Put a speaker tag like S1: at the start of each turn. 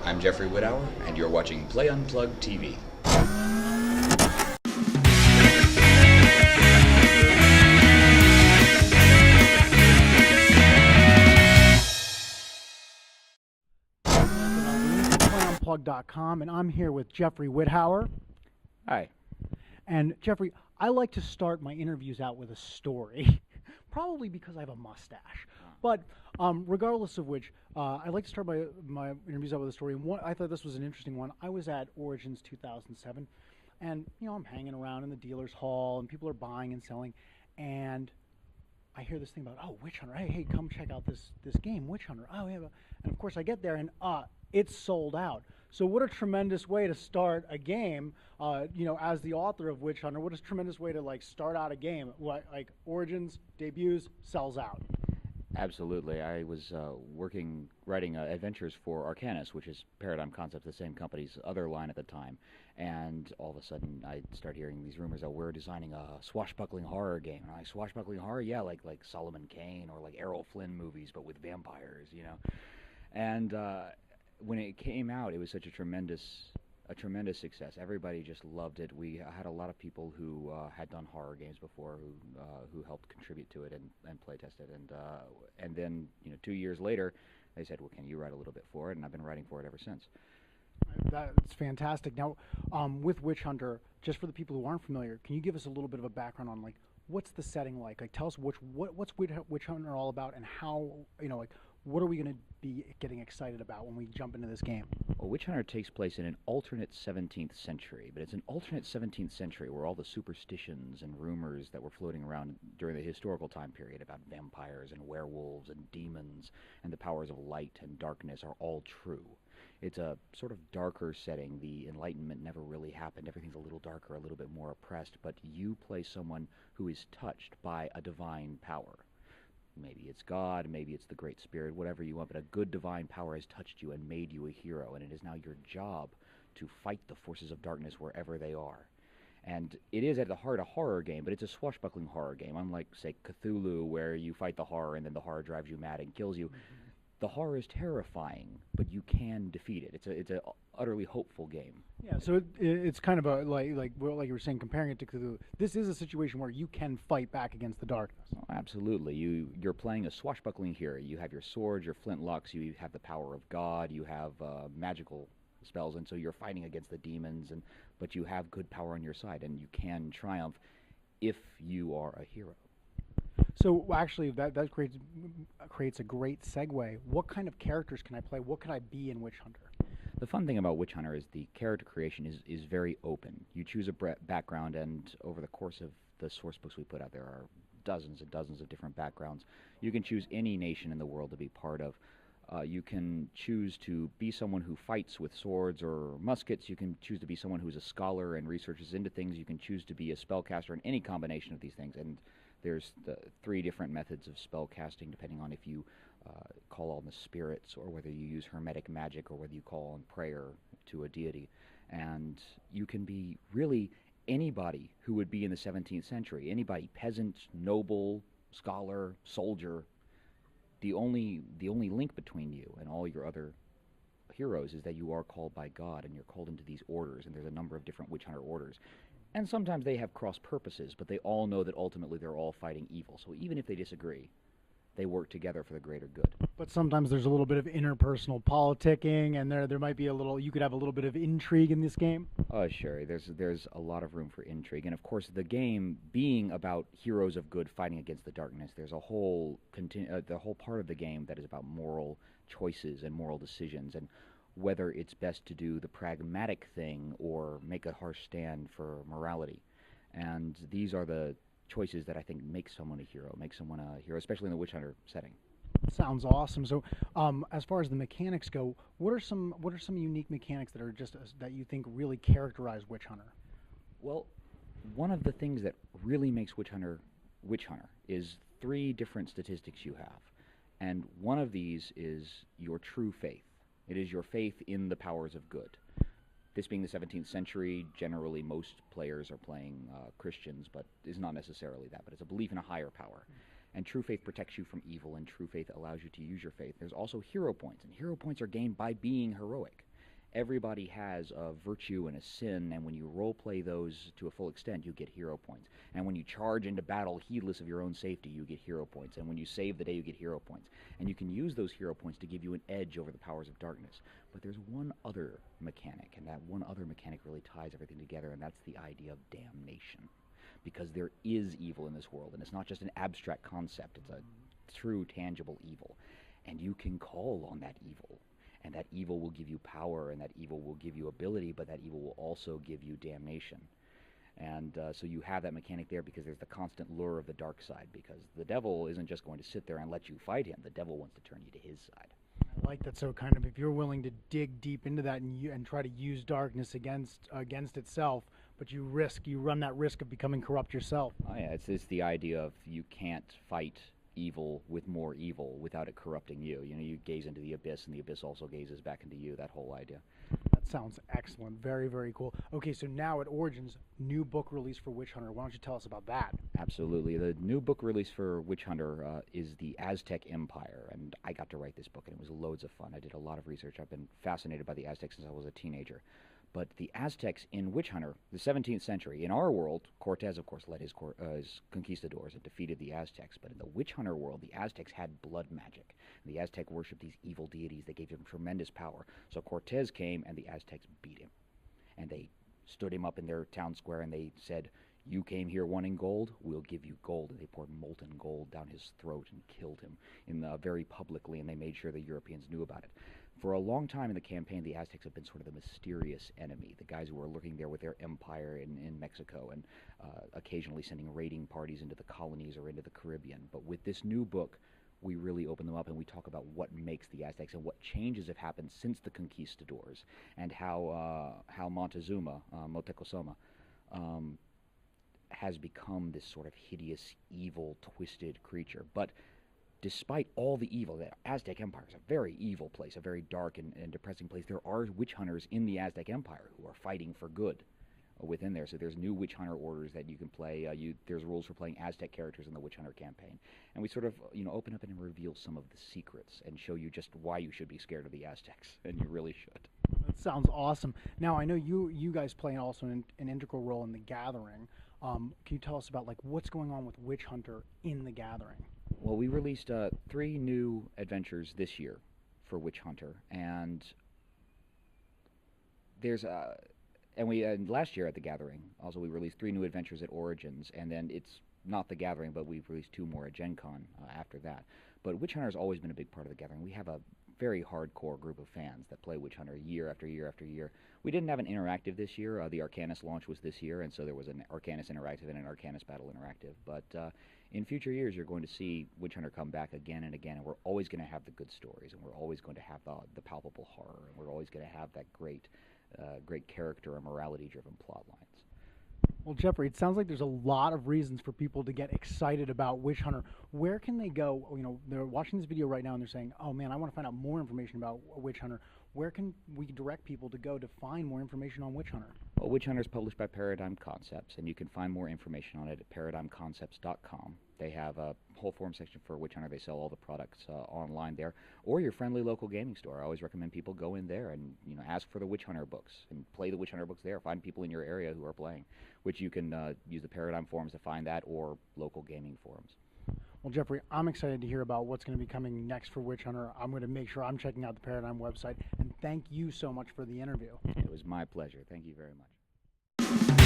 S1: I'm Jeffrey Witthauer, and you're watching Play Unplugged TV.
S2: PlayUnplugged.com, and I'm here with Jeffrey Witthauer.
S3: Hi.
S2: And Jeffrey, I like to start my interviews out with a story, probably because I have a mustache. But regardless of which, I like to start my interviews out with a story. And I thought this was an interesting one. I was at Origins 2007, and I'm hanging around in the dealer's hall, and people are buying and selling, and I hear this thing about, Witch Hunter. Hey, come check out this game, Witch Hunter. Oh, yeah. And of course, I get there, and it's sold out. So what a tremendous way to start a game, as the author of Witch Hunter, what a tremendous way to start out a game. Like Origins, debuts, sells out.
S3: Absolutely. I was writing adventures for Arcanus, which is Paradigm Concepts, the same company's other line at the time. And all of a sudden, I start hearing these rumors that we're designing a swashbuckling horror game. And I'm like, swashbuckling horror? Yeah, like Solomon Kane or like Errol Flynn movies, but with vampires, And when it came out, it was such a tremendous success. Everybody just loved it. We had a lot of people who had done horror games before who helped contribute to it and play test it. And then 2 years later, they said, "Well, can you write a little bit for it?" And I've been writing for it ever since.
S2: That's fantastic. Now, with Witch Hunter, just for the people who aren't familiar, can you give us a little bit of a background on what's the setting like? Tell us what's Witch Hunter all about, and how what are we going to be getting excited about when we jump into this game?
S3: Well, Witch Hunter takes place in an alternate 17th century, but it's an alternate 17th century where all the superstitions and rumors that were floating around during the historical time period about vampires and werewolves and demons and the powers of light and darkness are all true. It's a sort of darker setting. The Enlightenment never really happened. Everything's a little darker, a little bit more oppressed, but you play someone who is touched by a divine power. Maybe it's God, maybe it's the Great Spirit, whatever you want, but a good divine power has touched you and made you a hero, and it is now your job to fight the forces of darkness wherever they are. And it is at the heart a horror game, but it's a swashbuckling horror game, unlike, say, Cthulhu, where you fight the horror and then the horror drives you mad and kills you. Mm-hmm. The horror is terrifying, but you can defeat it. It's a utterly hopeful game.
S2: Yeah, so it's kind of a like you were saying, comparing it to Cthulhu. This is a situation where you can fight back against the darkness.
S3: Oh, absolutely. You're playing a swashbuckling hero. You have your swords, your flintlocks. You have the power of God. You have magical spells, and so you're fighting against the demons. But you have good power on your side, and you can triumph if you are a hero.
S2: So actually, that creates a great segue. What kind of characters can I play? What could I be in Witch Hunter?
S3: The fun thing about Witch Hunter is the character creation is very open. You choose a background, and over the course of the source books we put out, there are dozens and dozens of different backgrounds. You can choose any nation in the world to be part of. You can choose to be someone who fights with swords or muskets. You can choose to be someone who's a scholar and researches into things. You can choose to be a spellcaster, and any combination of these things. And there's the 3 different methods of spell casting, depending on if you call on the spirits, or whether you use hermetic magic, or whether you call on prayer to a deity. And you can be really anybody who would be in the 17th century. Anybody, peasant, noble, scholar, soldier. The only link between you and all your other heroes is that you are called by God, and you're called into these orders, and there's a number of different Witch Hunter orders. And sometimes they have cross purposes, but they all know that ultimately they're all fighting evil. So even if they disagree, they work together for the greater good.
S2: But sometimes there's a little bit of interpersonal politicking, and there might be you could have a little bit of intrigue in this game.
S3: Oh, sure. There's a lot of room for intrigue. And of course, the game being about heroes of good fighting against the darkness, there's the whole part of the game that is about moral choices and moral decisions, and whether it's best to do the pragmatic thing or make a harsh stand for morality. And these are the choices that I think make someone a hero, especially in the Witch Hunter setting.
S2: Sounds awesome. So, as far as the mechanics go, what are some unique mechanics that are that you think really characterize Witch Hunter?
S3: Well, one of the things that really makes Witch Hunter is 3 different statistics you have. And one of these is your true faith. It is your faith in the powers of good. This being the 17th century, generally most players are playing Christians, but is not necessarily that. But it's a belief in a higher power. And true faith protects you from evil, and true faith allows you to use your faith. There's also hero points, and hero points are gained by being heroic. Everybody has a virtue and a sin, and when you role-play those to a full extent, you get hero points. And when you charge into battle heedless of your own safety, you get hero points. And when you save the day, you get hero points. And you can use those hero points to give you an edge over the powers of darkness. But there's one other mechanic, and that one other mechanic really ties everything together, and that's the idea of damnation. Because there is evil in this world, and it's not just an abstract concept, it's a true, tangible evil. And you can call on that evil. And that evil will give you power, and that evil will give you ability, but that evil will also give you damnation. And so you have that mechanic there because there's the constant lure of the dark side, because the devil isn't just going to sit there and let you fight him. The devil wants to turn you to his side.
S2: I like that. So kind of if you're willing to dig deep into that and try to use darkness against itself, but you run that risk of becoming corrupt yourself.
S3: Oh yeah, it's the idea of you can't fight evil with more evil without it corrupting you. You know, you gaze into the abyss, and the abyss also gazes back into you, that whole idea.
S2: That sounds excellent. Very, very cool. Okay, so now at Origins, new book release for Witch Hunter. Why don't you tell us about that?
S3: Absolutely. The new book release for Witch Hunter is the Aztec Empire, and I got to write this book, and it was loads of fun. I did a lot of research. I've been fascinated by the Aztecs since I was a teenager. But the Aztecs in Witch Hunter, the 17th century, in our world, Cortez, of course, led his conquistadors and defeated the Aztecs. But in the Witch Hunter world, the Aztecs had blood magic. And the Aztec worshipped these evil deities that gave them tremendous power. So Cortez came, and the Aztecs beat him. And they stood him up in their town square, and they said, "You came here wanting gold, we'll give you gold." And they poured molten gold down his throat and killed him very publicly, and they made sure the Europeans knew about it. For a long time in the campaign, the Aztecs have been sort of the mysterious enemy, the guys who were lurking there with their empire in Mexico and occasionally sending raiding parties into the colonies or into the Caribbean. But with this new book, we really open them up, and we talk about what makes the Aztecs and what changes have happened since the conquistadors, and how Moctezuma, has become this sort of hideous, evil, twisted creature. But despite all the evil, the Aztec Empire is a very evil place, a very dark and depressing place. There are witch hunters in the Aztec Empire who are fighting for good within there. So there's new witch hunter orders that you can play. There's rules for playing Aztec characters in the witch hunter campaign. And we sort of open up and reveal some of the secrets and show you just why you should be scared of the Aztecs, and you really should.
S2: That sounds awesome. Now, I know you guys play also an integral role in the Gathering. Can you tell us about what's going on with Witch Hunter in the Gathering?
S3: Well, we released 3 new adventures this year for Witch Hunter, and there's last year at the Gathering also we released 3 new adventures at Origins, and then it's not the Gathering, but we've released 2 more at Gen Con after that. But Witch Hunter has always been a big part of the Gathering. We have a very hardcore group of fans that play Witch Hunter year after year after year. We didn't have an interactive this year. The Arcanus launch was this year, and so there was an Arcanus interactive and an Arcanus Battle interactive. But in future years, you're going to see Witch Hunter come back again and again, and we're always going to have the good stories, and we're always going to have the palpable horror, and we're always going to have that great character and morality-driven plot lines.
S2: Well, Jeffrey, it sounds like there's a lot of reasons for people to get excited about Witch Hunter. Where can they go? They're watching this video right now and they're saying, "Oh man, I want to find out more information about Witch Hunter." Where can we direct people to go to find more information on Witch Hunter?
S3: Well, Witch Hunter is published by Paradigm Concepts, and you can find more information on it at paradigmconcepts.com. They have a whole forum section for Witch Hunter. They sell all the products online there, or your friendly local gaming store. I always recommend people go in there and ask for the Witch Hunter books and play the Witch Hunter books there. Find people in your area who are playing, which you can use the Paradigm forums to find that, or local gaming forums.
S2: Well, Jeffrey, I'm excited to hear about what's going to be coming next for Witch Hunter. I'm going to make sure I'm checking out the Paradigm website, and thank you so much for the interview.
S3: It was my pleasure. Thank you very much.